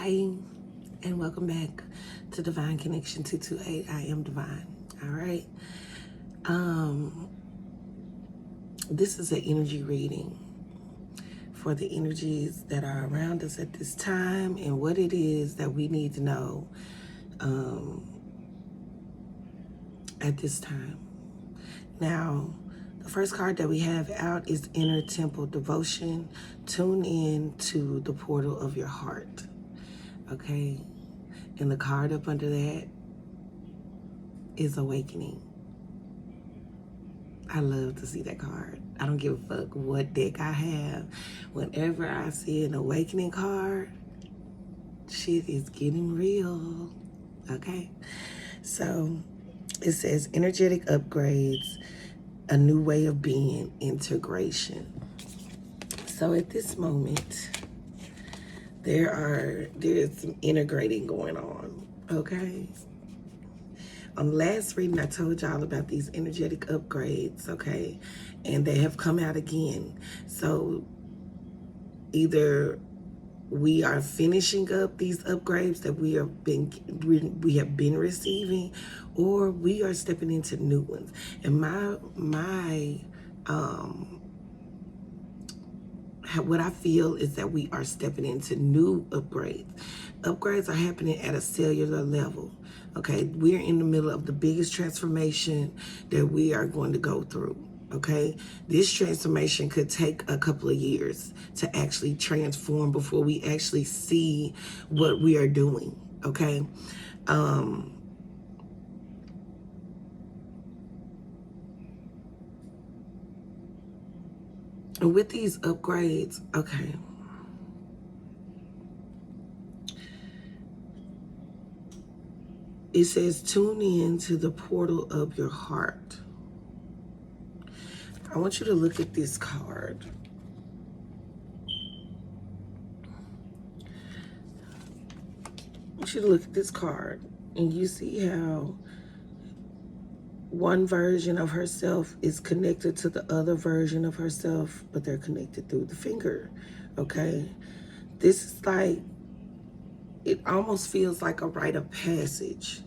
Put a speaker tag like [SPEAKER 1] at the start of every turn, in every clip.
[SPEAKER 1] Hi, and welcome back to Divine Connection 228. I am Divine. All right. Um, this is an energy reading for the energies that are around us at this time and what it is that we need to know at this time. Now, the first card that we have out is Inner Temple Devotion. Tune in to the portal of your heart. Okay. And the card up under that is Awakening. I love to see that card. I don't give a fuck what deck I have. Whenever I see an Awakening card, shit is getting real. Okay? So it says energetic upgrades, a new way of being, integration. So at this moment, there's some integrating going on. Okay? On last reading, I told y'all about these energetic upgrades, okay? And they have come out again. So either we are finishing up these upgrades that we have been receiving, or we are stepping into new ones. And what I feel is that we are stepping into new upgrades. Upgrades are happening at a cellular level. Okay, we're in the middle of the biggest transformation that we are going to go through. Okay, this transformation could take a couple of years to actually transform before we actually see what we are doing. Okay, and with these upgrades, okay, it says tune in to the portal of your heart. I want you to look at this card. I want you to look at this card, and you see how one version of herself is connected to the other version of herself, but they're connected through the finger. Okay? This is like, it almost feels like a rite of passage.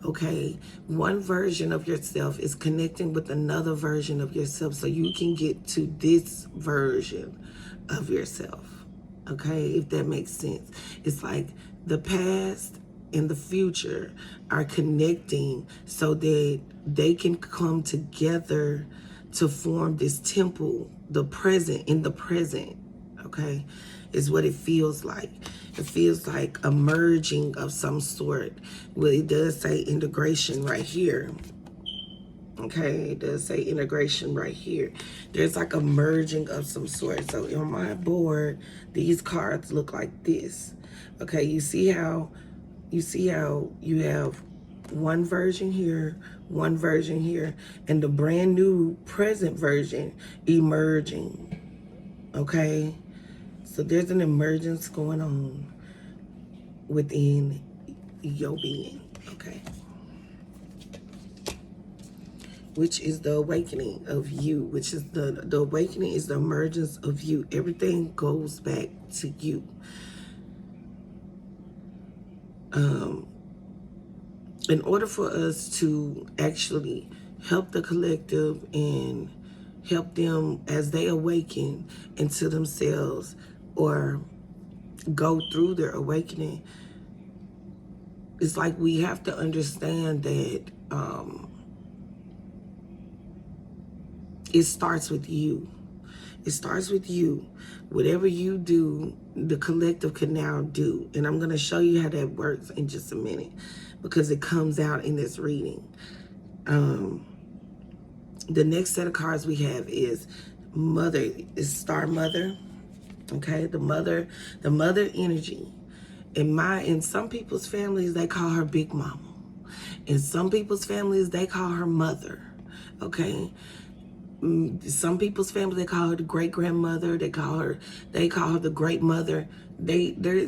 [SPEAKER 1] Okay, one version of yourself is connecting with another version of yourself so you can get to this version of yourself. Okay, if that makes sense. It's like the past and the future are connecting so that they can come together to form this temple, the present, in the present. Okay, is what it feels like. It feels like a merging of some sort. Well, it does say integration right here. Okay, it does say integration right here. There's like a merging of some sort. So on my board, these cards look like this. Okay, you see how you have one version here, one version here, and the brand new present version emerging. Okay, so there's an emergence going on within your being, okay? Which is the awakening of you, which is the awakening is the emergence of you. Everything goes back to you. In order for us to actually help the collective and help them as they awaken into themselves or go through their awakening, it's like we have to understand that it starts with you. It starts with you. Whatever you do, the collective can now do. And I'm going to show you how that works in just a minute because it comes out in this reading. The next set of cards we have is Mother, is Star Mother. Okay, the mother energy. In some people's families, they call her Big Mama. In some people's families, they call her Mother. Okay, some people's families, they call her the great grandmother. They call her the great mother.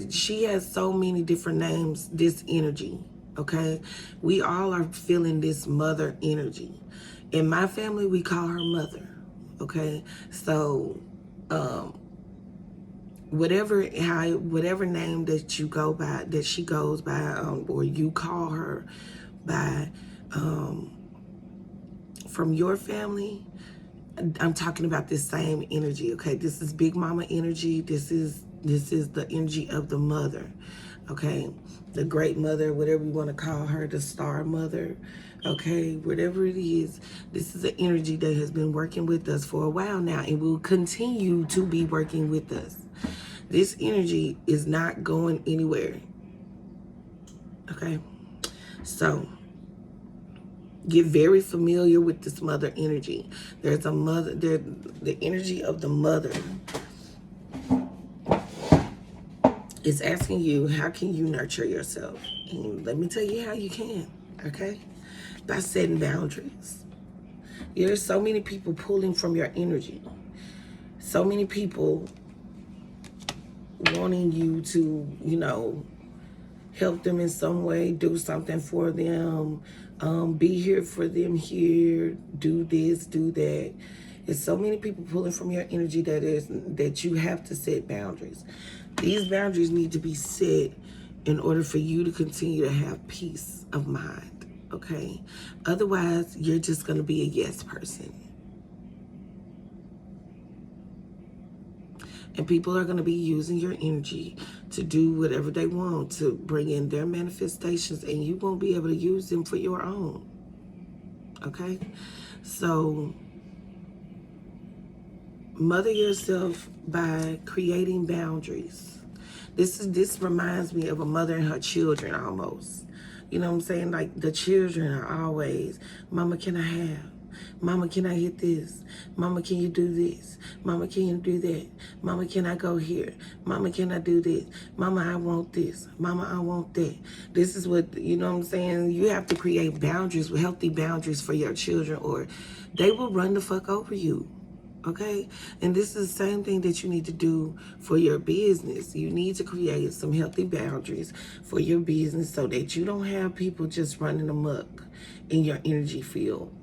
[SPEAKER 1] She has so many different names. This energy. Okay, we all are feeling this mother energy. In my family, we call her Mother. Okay, so whatever name that you go by, that she goes by, or you call her by, from your family, I'm talking about this same energy. Okay, this is Big Mama energy. This is the energy of the mother. Okay, the great mother, whatever you want to call her, the star mother. Okay, whatever it is, this is an energy that has been working with us for a while now and will continue to be working with us. This energy is not going anywhere. Okay, so get very familiar with this mother energy. There's a mother there. The energy of the mother is asking you, how can you nurture yourself? And let me tell you how you can. Okay, by setting boundaries. There's so many people pulling from your energy. So many people wanting you to, help them in some way, do something for them, be here for them here, do this, do that. There's so many people pulling from your energy that you have to set boundaries. These boundaries need to be set in order for you to continue to have peace of mind, okay? Otherwise, you're just going to be a yes person. And people are going to be using your energy to do whatever they want to bring in their manifestations, and you won't be able to use them for your own. Okay? So, mother yourself by creating boundaries. This reminds me of a mother and her children almost. You know what I'm saying? Like the children are always, Mama, can I have? Mama, can I get this? Mama, can you do this? Mama, can you do that? Mama, can I go here? Mama, can I do this? Mama, I want this. Mama, I want that. This is what, you know what I'm saying? You have to create boundaries, healthy boundaries for your children, or they will run the fuck over you. Okay? And this is the same thing that you need to do for your business. You need to create some healthy boundaries for your business so that you don't have people just running amok in your energy field.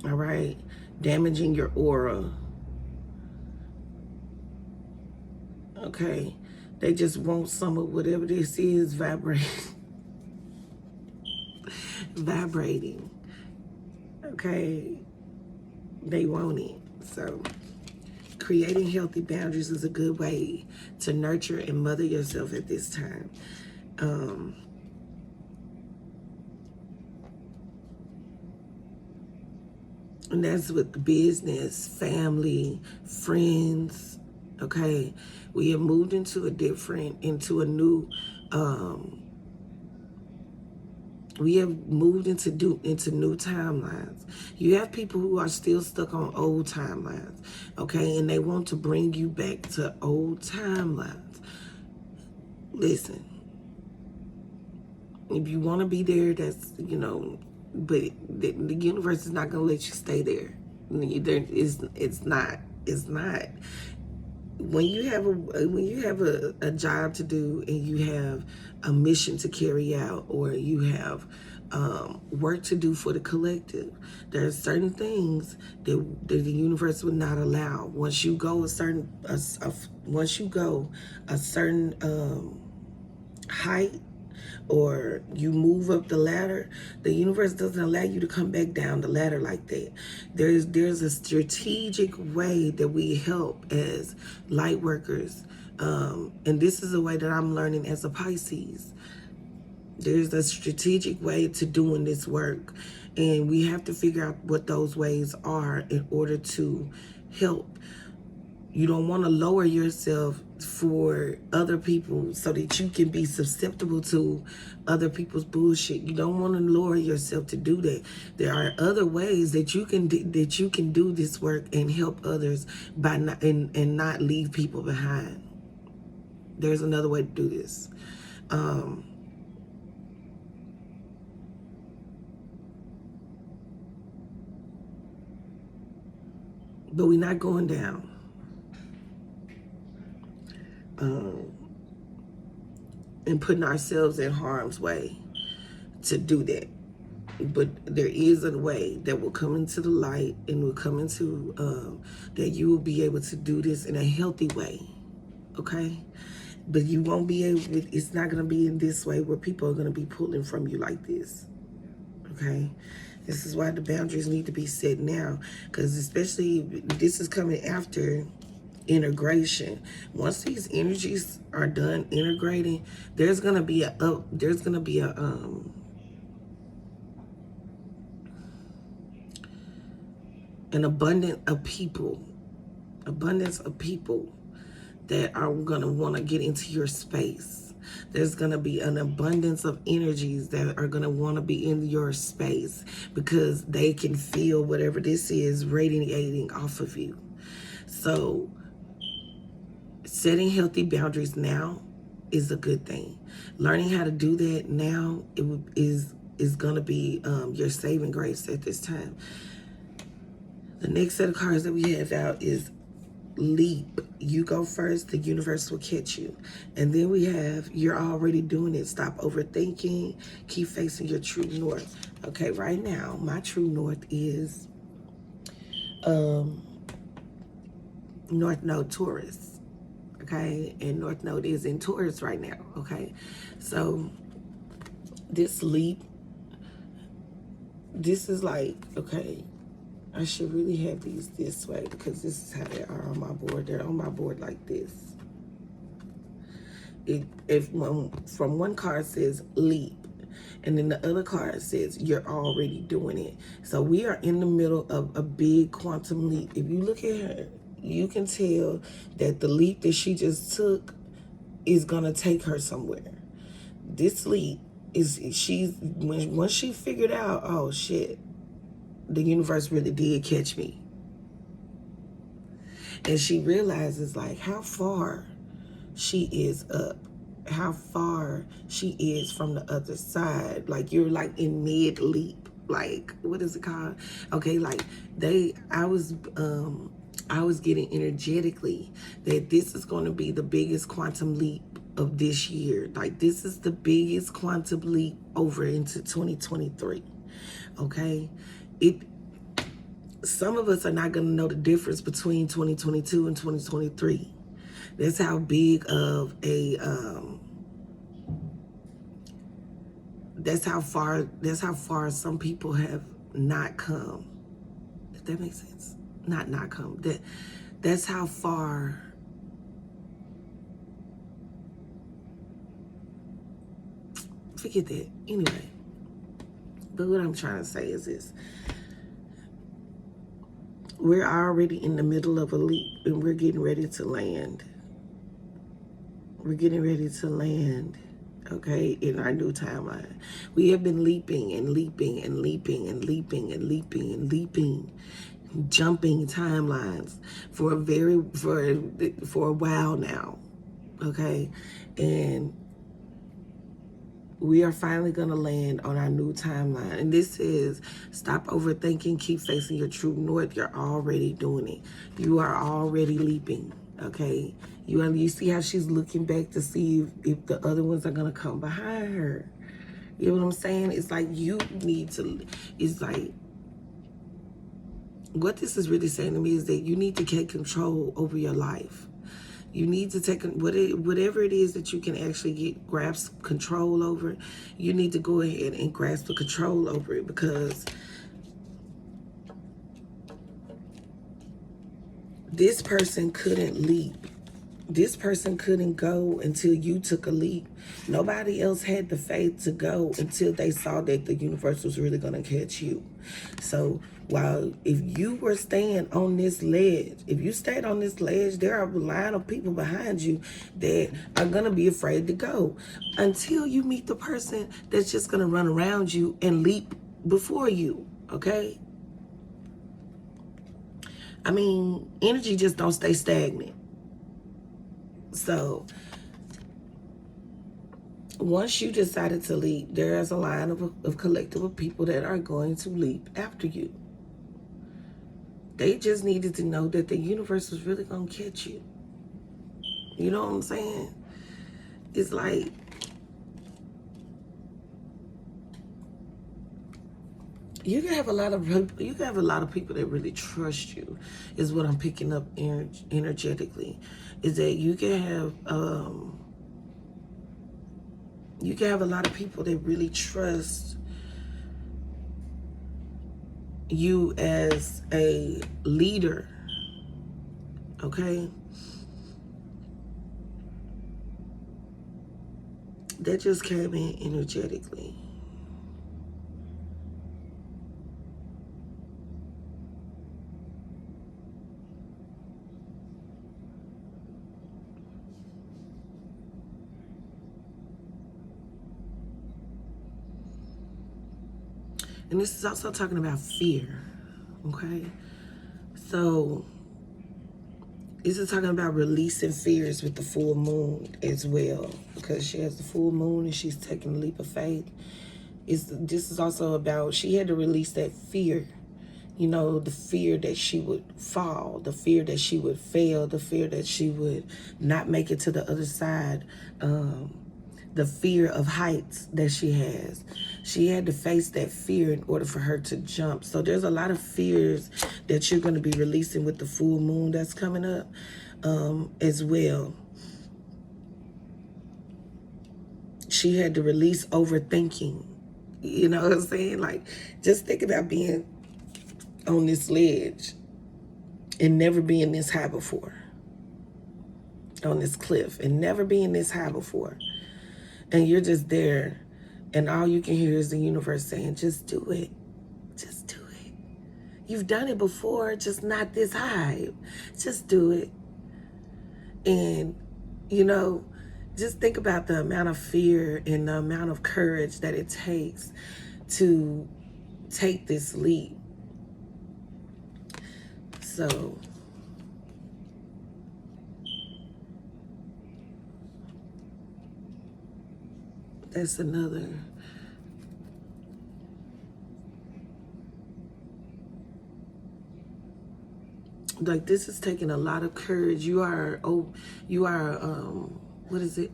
[SPEAKER 1] All right? Damaging your aura. Okay? They just want some of whatever this is vibrating. Vibrating. Okay? They want it. So creating healthy boundaries is a good way to nurture and mother yourself at this time. And that's with business, family, friends. Okay, we have moved into a new we have moved into new timelines. You have people who are still stuck on old timelines, okay? And they want to bring you back to old timelines. Listen, if you want to be there, that's, but the universe is not going to let you stay there. It's not. When you have a job to do and you have a mission to carry out, or you have work to do for the collective, there are certain things that the universe would not allow. Once you go a certain height, or you move up the ladder, the universe doesn't allow you to come back down the ladder like that. There's a strategic way that we help as light workers, and this is a way that I'm learning as a Pisces. There's a strategic way to doing this work, and we have to figure out what those ways are in order to help. You don't want to lower yourself for other people so that you can be susceptible to other people's bullshit. You don't want to lower yourself to do that. There are other ways that you can do this work and help others by and not leave people behind. There's another way to do this. But we're not going down. And putting ourselves in harm's way to do that. but there is a way that will come into the light and will come into that you will be able to do this in a healthy way, okay? But you won't be able, it's not going to be in this way where people are going to be pulling from you like this, okay? This is why the boundaries need to be set now, because especially this is coming after integration. Once these energies are done integrating, there's going to be an abundance of people that are going to want to get into your space. There's going to be an abundance of energies that are going to want to be in your space because they can feel whatever this is radiating off of you. So setting healthy boundaries now is a good thing. Learning how to do that now is going to be your saving grace at this time. The next set of cards that we have out is leap. You go first, the universe will catch you. And then we have, you're already doing it. Stop overthinking. Keep facing your true north. Okay, right now, my true north is North Node Taurus. Okay, and North Node is in Taurus right now. Okay, so this leap, this is like, okay, I should really have these this way because this is how they are on my board. They're on my board like this. From one card says leap, and then the other card says you're already doing it. So we are in the middle of a big quantum leap. If you look at her, you can tell that the leap that she just took is gonna take her somewhere. This leap is once she figured out, oh shit, the universe really did catch me. And she realizes like how far she is up, how far she is from the other side. Like you're like in mid leap. Like, what is it called? Okay, like I was getting energetically that this is going to be the biggest quantum leap of this year. Like this is the biggest quantum leap over into 2023. Okay? Some of us are not going to know the difference between 2022 and 2023. That's how big of a that's how far some people have not come. If that makes sense. Not come. That's how far forget that. Anyway. But what I'm trying to say is this. We're already in the middle of a leap and we're getting ready to land. We're getting ready to land, okay, in our new timeline. We have been leaping and leaping and leaping and leaping and leaping and leaping, jumping timelines for a while now, okay? And we are finally going to land on our new timeline. And this is stop overthinking, keep facing your true north. You're already doing it. You are already leaping, okay? You see how she's looking back to see if the other ones are going to come behind her. You know what I'm saying? It's like you need to, it's like, what this is really saying to me is that you need to take control over your life. You need to take whatever it is that you can actually grasp control over. You need to go ahead and grasp the control over it because this person couldn't leap. This person couldn't go until you took a leap. Nobody else had the faith to go until they saw that the universe was really going to catch you. So while if you were staying on this ledge, if you stayed on this ledge, there are a line of people behind you that are going to be afraid to go until you meet the person that's just going to run around you and leap before you, okay? I mean, energy just don't stay stagnant. So once you decided to leap, there is a line of collective of people that are going to leap after you. They just needed to know that the universe was really going to catch you. You know what I'm saying? It's like, You can have a lot of people, you can have a lot of people that really trust you, is what I'm picking up energetically. Is that you can have a lot of people that really trust you as a leader. Okay? That just came in energetically. And this is also talking about fear. Okay? So this is talking about releasing fears with the full moon as well, because she has the full moon and she's taking a leap of faith. This is also about, she had to release that fear, you know, the fear that she would fall, the fear that she would fail, the fear that she would not make it to the other side, the fear of heights that she has. She had to face that fear in order for her to jump. So there's a lot of fears that you're going to be releasing with the full moon that's coming up as well. She had to release overthinking. You know what I'm saying? Like, just think about being on this ledge and never being this high before. On this cliff and never being this high before. And you're just there, and all you can hear is the universe saying, just do it. Just do it. You've done it before, just not this high. Just do it. And, you know, just think about the amount of fear and the amount of courage that it takes to take this leap. So that's another. Like, this is taking a lot of courage. You are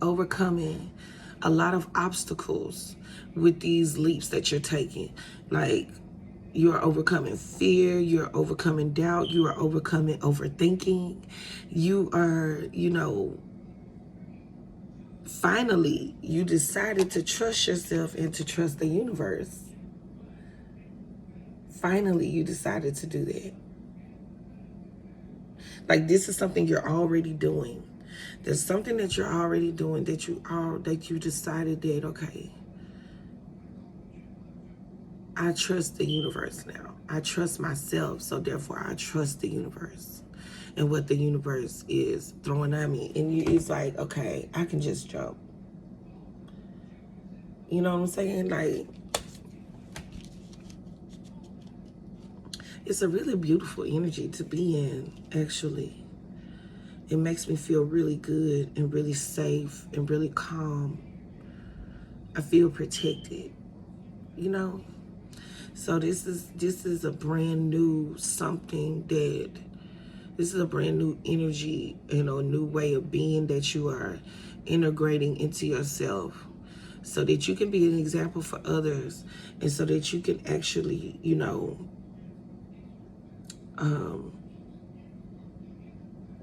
[SPEAKER 1] overcoming a lot of obstacles with these leaps that you're taking. Like, you are overcoming fear, you're overcoming doubt, you are overcoming overthinking. You are, you know, finally, you decided to trust yourself and to trust the universe. Finally, you decided to do that. Like, this is something you're already doing. There's something that you're already doing that you decided that, okay, I trust the universe now. I trust myself, so therefore I trust the universe and what the universe is throwing at me. And it's like, okay, I can just jump. You know what I'm saying? Like, it's a really beautiful energy to be in, actually. It makes me feel really good and really safe and really calm. I feel protected, you know? So this is a brand new something that, this is a brand new energy, you know, a new way of being that you are integrating into yourself so that you can be an example for others and so that you can actually, you know,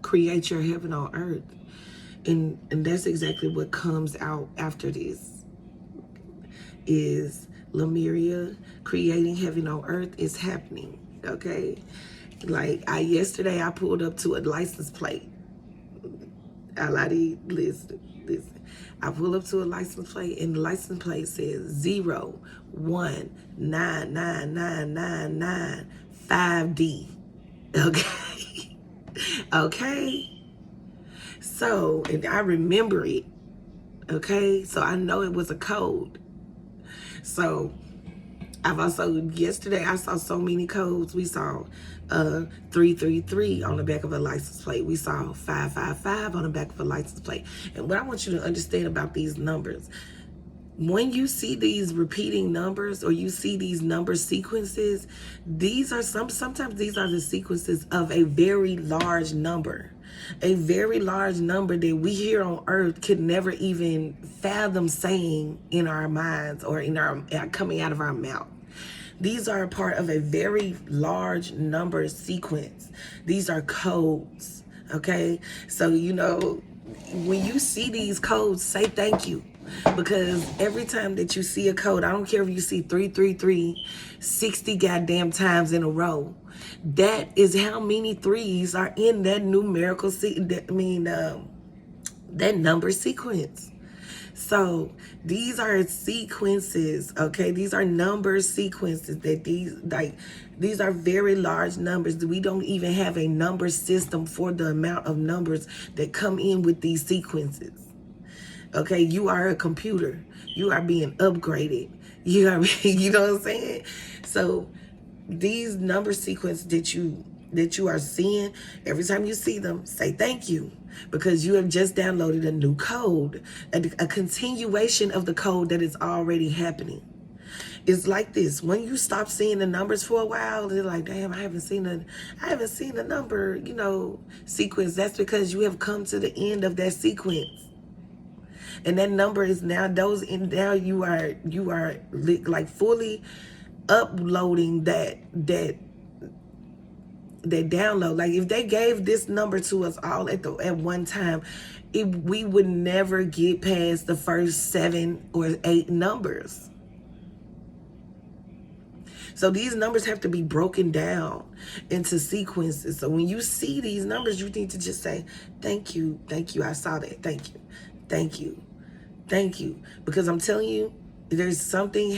[SPEAKER 1] create your heaven on earth. And that's exactly what comes out after this is Lemuria, creating heaven on earth is happening, okay? Like, yesterday I pulled up to a license plate. Listen. I pulled up to a license plate and the license plate says 019999995D. Okay. Okay. So, and I remember it. Okay. So I know it was a code. So I've also, yesterday I saw so many codes. We saw 333 on the back of a license plate. We saw 555 on the back of a license plate. And what I want you to understand about these numbers, when you see these repeating numbers or you see these number sequences, these are sometimes these are the sequences of a very large number. A very large number that we here on earth could never even fathom saying in our minds or in our coming out of our mouth. These are a part of a very large number sequence. These are codes, okay? So, you know, when you see these codes, say thank you. Because every time that you see a code, I don't care if you see 333 60 goddamn times in a row, that is how many threes are in that numerical, that number sequence. So these are sequences, okay? These are number sequences that these are very large numbers. We don't even have a number system for the amount of numbers that come in with these sequences. Okay, you are a computer. You are being upgraded. You are, you know what I'm saying? So these number sequences that you are seeing, every time you see them, say thank you, because you have just downloaded a new code, a continuation of the code that is already happening. It's like this: when you stop seeing the numbers for a while, they're like, damn, I haven't seen a number, you know, sequence. That's because you have come to the end of that sequence. And that number is now now you are like fully uploading that download. Like if they gave this number to us all at one time, we would never get past the first 7 or 8 numbers. So these numbers have to be broken down into sequences. So when you see these numbers, you need to just say, thank you, I saw that, thank you, thank you. Because I'm telling you, there's something,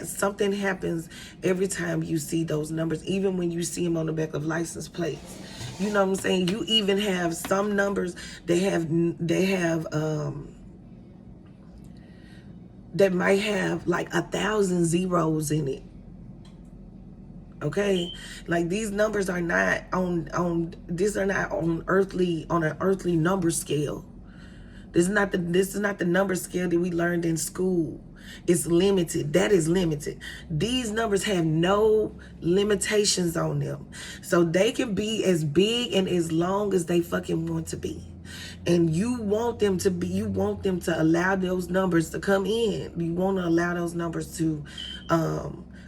[SPEAKER 1] something happens every time you see those numbers, even when you see them on the back of license plates. You know what I'm saying? You even have some numbers that might have like 1,000 zeros in it. Okay, like these numbers are not on an earthly number scale. This is not the number scale that we learned in school. It's limited. That is limited. These numbers have no limitations on them. So they can be as big and as long as they fucking want to be. And you want them to allow those numbers to come in. You want to allow those numbers to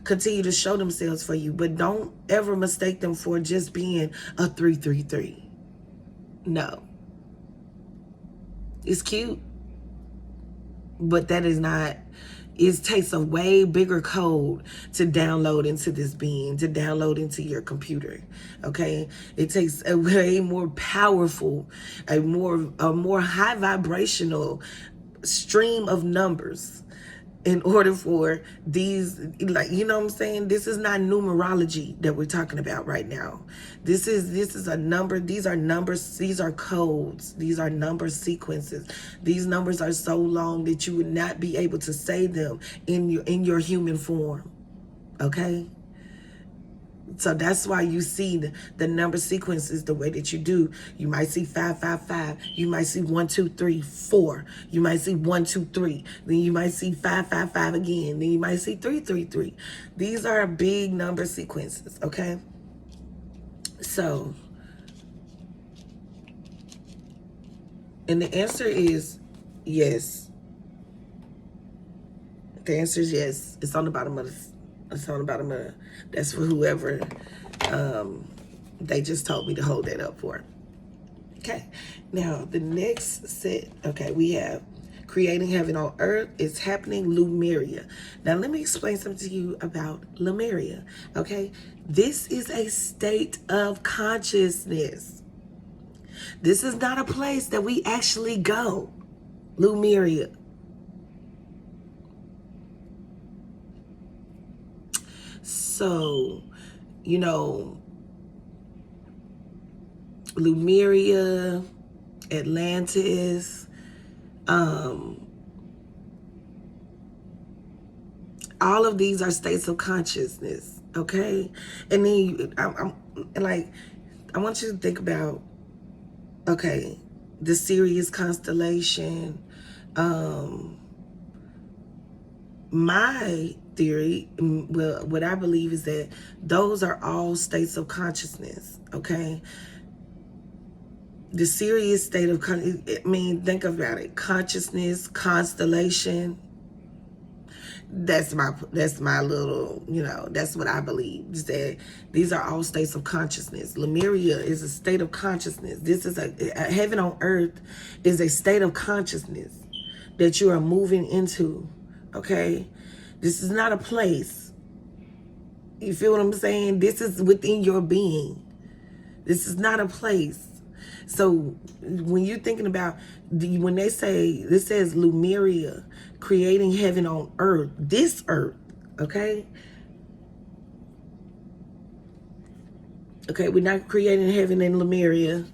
[SPEAKER 1] continue to show themselves for you. But don't ever mistake them for just being a 333. No. It's cute, but that is not. It takes a way bigger code to download into this being, to download into your computer. Okay, it takes a way more powerful, a more high vibrational stream of numbers in order for these, like, you know what I'm saying? This is not numerology that we're talking about right now. This is a number. These are numbers. These are codes. These are number sequences. These numbers are so long that you would not be able to say them in your human form. Okay? So that's why you see the number sequences the way that you do. You might see 555. You might see 1, 2, 3, 4. You might see 1, 2, 3. Then you might see 555 again. Then you might see 333. These are big number sequences, okay? So, and the answer is yes. The answer is yes. It's on the bottom of the. It's on the bottom of. That's for whoever they just told me to hold that up for. Okay. Now the next set. Okay, we have creating heaven on earth is happening. Lemuria. Now let me explain something to you about Lemuria. Okay, this is a state of consciousness. This is not a place that we actually go. Lemuria. So, you know, Lemuria, Atlantis, all of these are states of consciousness, okay? And then I want you to think about, okay, the Sirius constellation. My theory, well, what I believe is that those are all states of consciousness, okay? The Sirius state of, think about it, consciousness, constellation. That's my little, that's what I believe, is that these are all states of consciousness. Lemuria is a state of consciousness. This is a heaven on earth is a state of consciousness that you are moving into. Okay, this is not a place. You feel what I'm saying? This is within your being. This is not a place. So when you're thinking about, when they say, this says Lemuria, creating heaven on earth, this earth, okay? Okay, we're not creating heaven in Lemuria.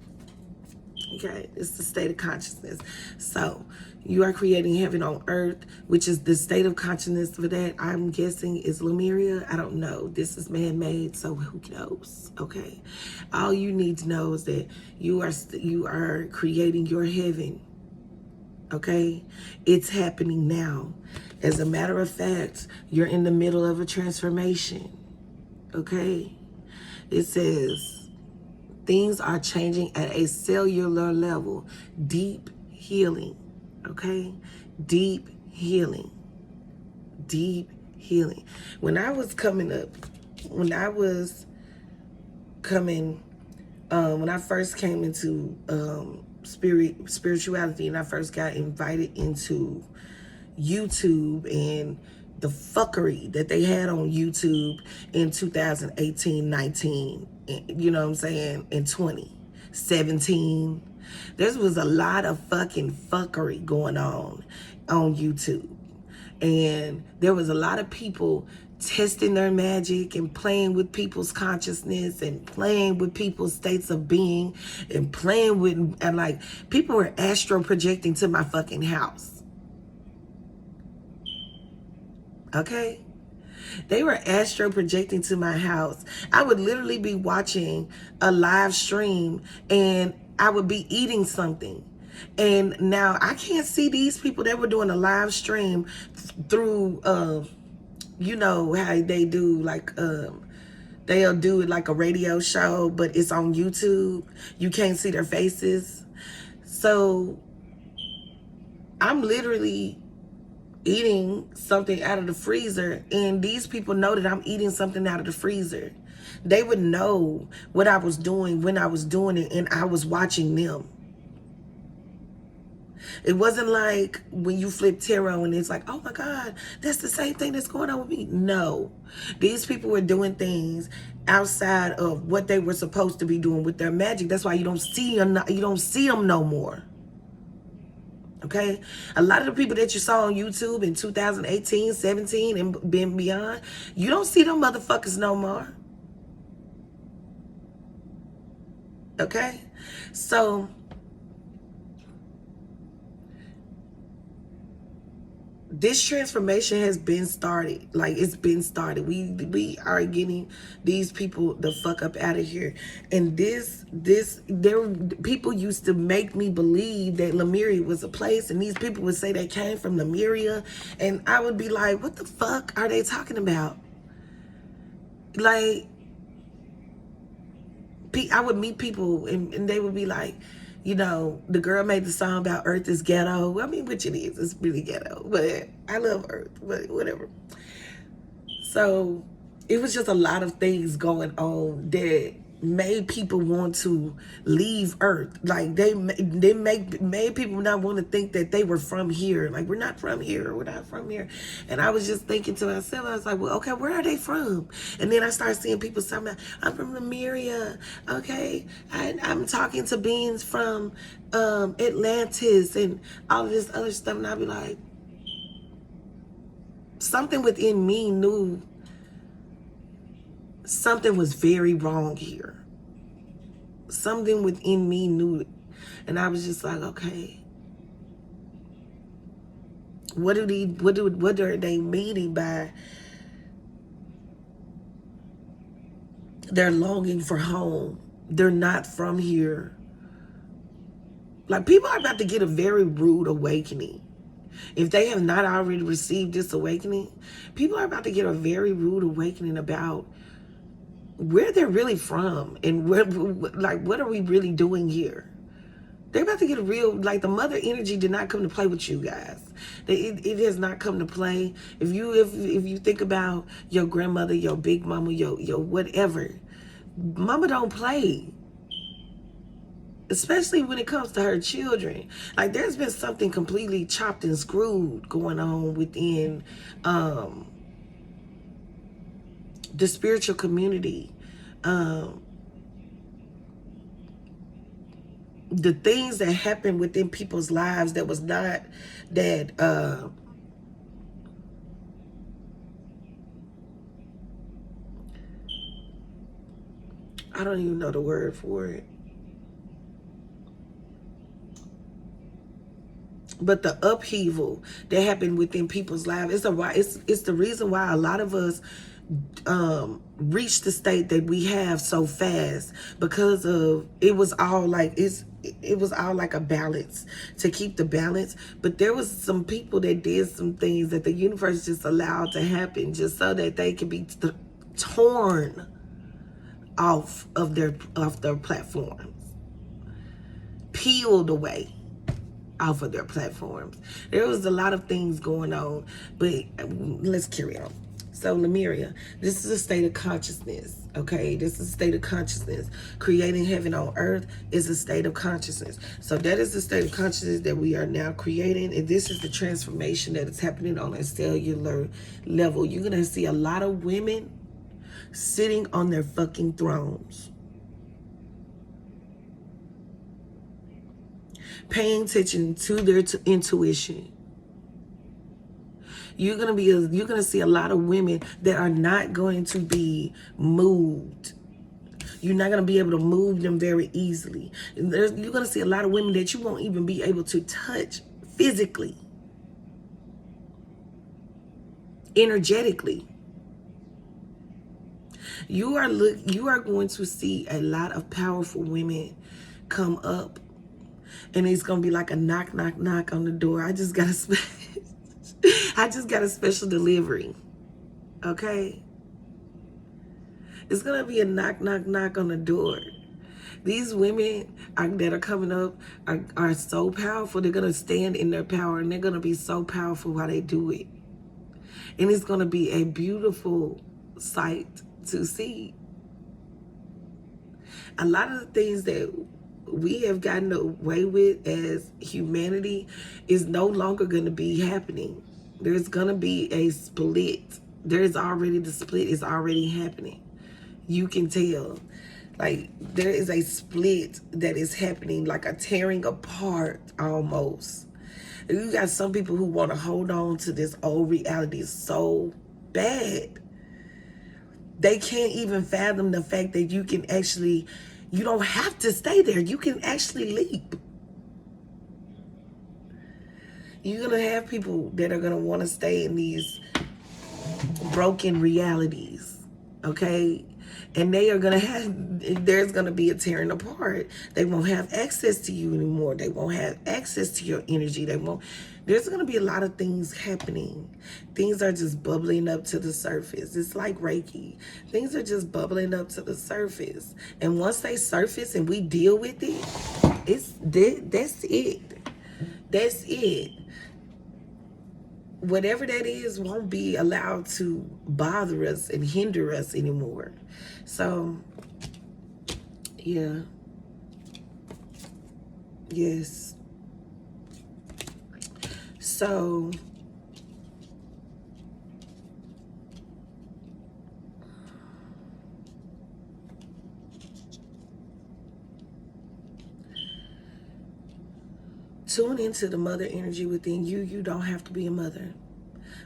[SPEAKER 1] Okay, it's the state of consciousness. So you are creating heaven on earth, which is the state of consciousness for that. I'm guessing is Lemuria. I don't know. This is man-made, so who knows? Okay, all you need to know is that you are creating your heaven. Okay, it's happening now. As a matter of fact, you're in the middle of a transformation. Okay, it says things are changing at a cellular level. Deep healing. Okay? Deep healing. Deep healing. When I was coming up, when I first came into spirituality, and I first got invited into YouTube and the fuckery that they had on YouTube in 2018, 19, you know what I'm saying, in 2017. There was a lot of fucking fuckery going on YouTube. And there was a lot of people testing their magic and playing with people's consciousness and playing with people's states of being and playing with, and like, people were astral projecting to my fucking house. Okay? They were astro projecting to my house. I would literally be watching a live stream and I would be eating something. And now I can't see these people that were doing a live stream through, you know how they do, like, they'll do it like a radio show, but it's on YouTube. You can't see their faces. So I'm literally eating something out of the freezer, and these people know that I'm eating something out of the freezer. They would know what I was doing when I was doing it, and I was watching them. It wasn't like when you flip tarot and it's like, oh my God, that's the same thing that's going on with me. No, these people were doing things outside of what they were supposed to be doing with their magic. That's why you don't see them no more. Okay, a lot of the people that you saw on YouTube in 2018, 17, and beyond, you don't see them motherfuckers no more. Okay, so this transformation has been started. Like, it's been started. We are getting these people the fuck up out of here. And people used to make me believe that Lemuria was a place, and these people would say they came from Lemuria, and I would be like, what the fuck are they talking about? Like, I would meet people and they would be like, you know, the girl made the song about Earth is ghetto. I mean, which it is. It's really ghetto. But I love Earth. But whatever. So it was just a lot of things going on that made people want to leave Earth. Like, they made people not want to think that they were from here. Like, we're not from here. We're not from here. And I was just thinking to myself, I was like, well, okay, where are they from? And then I started seeing people talking about, I'm from Lemuria. Okay, I'm talking to beings from Atlantis and all of this other stuff. And I'd be like, something within me knew something was very wrong here. Something within me knew it. And I was just like, okay, what are they meaning by they're longing for home? They're not from here. Like, people are about to get a very rude awakening. If they have not already received this awakening, people are about to get a very rude awakening about where they're really from and what are we really doing here? They're about to get a real, like, the mother energy did not come to play with you guys. It has not come to play. If you think about your grandmother, your big mama, your whatever, mama don't play. Especially when it comes to her children. Like, there's been something completely chopped and screwed going on within the spiritual community. The things that happen within people's lives that was not, that I don't even know the word for it. But the upheaval that happened within people's lives, it's the reason why a lot of us reach the state that we have so fast, because of it was all like a balance, to keep the balance. But there was some people that did some things that the universe just allowed to happen just so that they could be torn off of their platforms, peeled away off of their platforms. There was a lot of things going on, but let's carry on. So Lemuria, this is a state of consciousness, okay? This is a state of consciousness. Creating heaven on earth is a state of consciousness. So that is the state of consciousness that we are now creating, and this is the transformation that is happening on a cellular level. You're gonna see a lot of women sitting on their fucking thrones, paying attention to their intuition. You're gonna see a lot of women that are not going to be moved. You're not gonna be able to move them very easily. You're gonna see a lot of women that you won't even be able to touch physically, energetically. You are going to see a lot of powerful women come up, and it's gonna be like a knock, knock, knock on the door. I just got a special delivery. Okay? It's gonna be a knock, knock, knock on the door. These women that are coming up are so powerful. They're gonna stand in their power, and they're gonna be so powerful while they do it. And it's gonna be a beautiful sight to see. A lot of the things that we have gotten away with as humanity is no longer going to be happening. There's going to be a split. There's already, the split is already happening. You can tell. Like, there is a split that is happening, like a tearing apart almost. And you got some people who want to hold on to this old reality so bad. They can't even fathom the fact that you can actually, you don't have to stay there. You can actually leap. You're going to have people that are going to want to stay in these broken realities, okay? And they are going to have, there's going to be a tearing apart. They won't have access to you anymore. They won't have access to your energy. There's going to be a lot of things happening. Things are just bubbling up to the surface. It's like Reiki. Things are just bubbling up to the surface. And once they surface and we deal with it, that's it. That's it. Whatever that is won't be allowed to bother us and hinder us anymore. So, yeah. Yes. So, tune into the mother energy within you. You don't have to be a mother,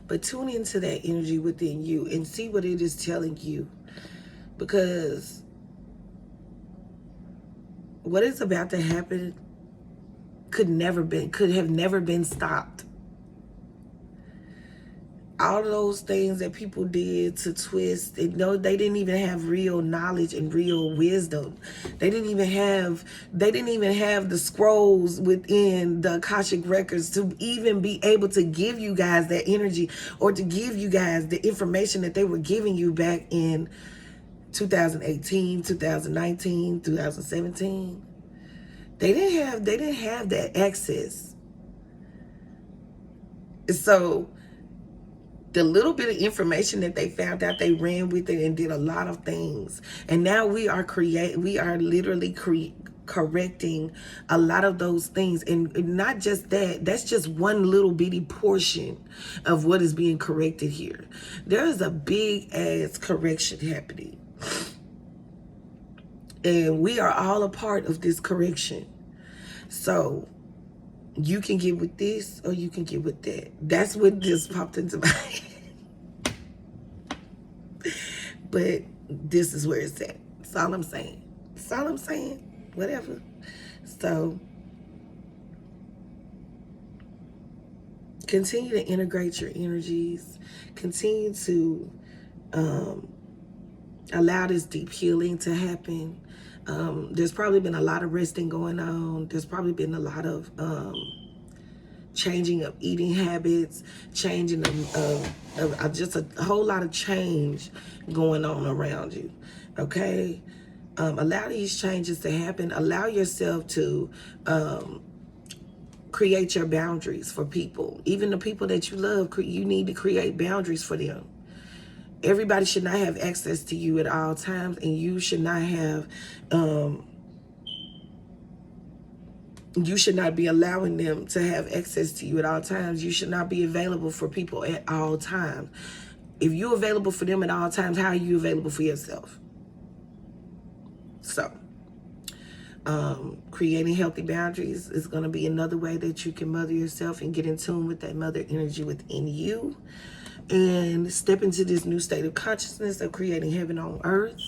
[SPEAKER 1] but tune into that energy within you and see what it is telling you, because what is about to happen could have never been stopped. All of those things that people did to twist, and no, they didn't even have real knowledge and real wisdom. They didn't even have the scrolls within the Akashic records to even be able to give you guys that energy, or to give you guys the information that they were giving you back in 2018, 2019, 2017. They didn't have that access. So the little bit of information that they found out, they ran with it and did a lot of things. And now we are literally correcting a lot of those things. And not just that, that's just one little bitty portion of what is being corrected here. There is a big ass correction happening. And we are all a part of this correction. So you can get with this or you can get with that. That's what just popped into my head. But this is where it's at. That's all I'm saying. That's all I'm saying. Whatever. So continue to integrate your energies. Continue to allow this deep healing to happen. There's probably been a lot of resting going on. There's probably been a lot of changing of eating habits, changing of just a whole lot of change going on around you. Okay? Allow these changes to happen. Allow yourself to create your boundaries for people. Even the people that you love, you need to create boundaries for them. Everybody should not have access to you at all times, and you should not have you should not be allowing them to have access to you at all times. You should not be available for people at all times. If you're available for them at all times, how are you available for yourself? So, creating healthy boundaries is going to be another way that you can mother yourself and get in tune with that mother energy within you. And step into this new state of consciousness of creating heaven on earth.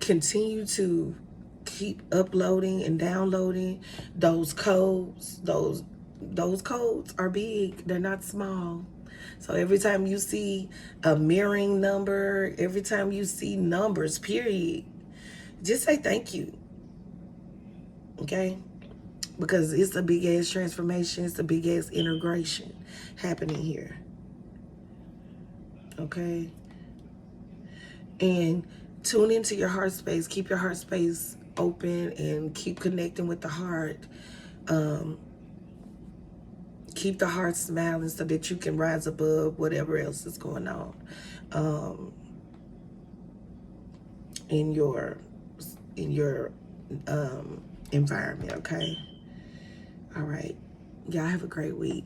[SPEAKER 1] Continue to keep uploading and downloading those codes. Those codes are big. They're not small. So every time you see a mirroring number, every time you see numbers, period, just say thank you. Okay? Because it's a big ass transformation. It's a big ass integration happening here. Okay? And tune into your heart space. Keep your heart space open and keep connecting with the heart. Keep the heart smiling so that you can rise above whatever else is going on in your environment. Okay? All right. Y'all have a great week.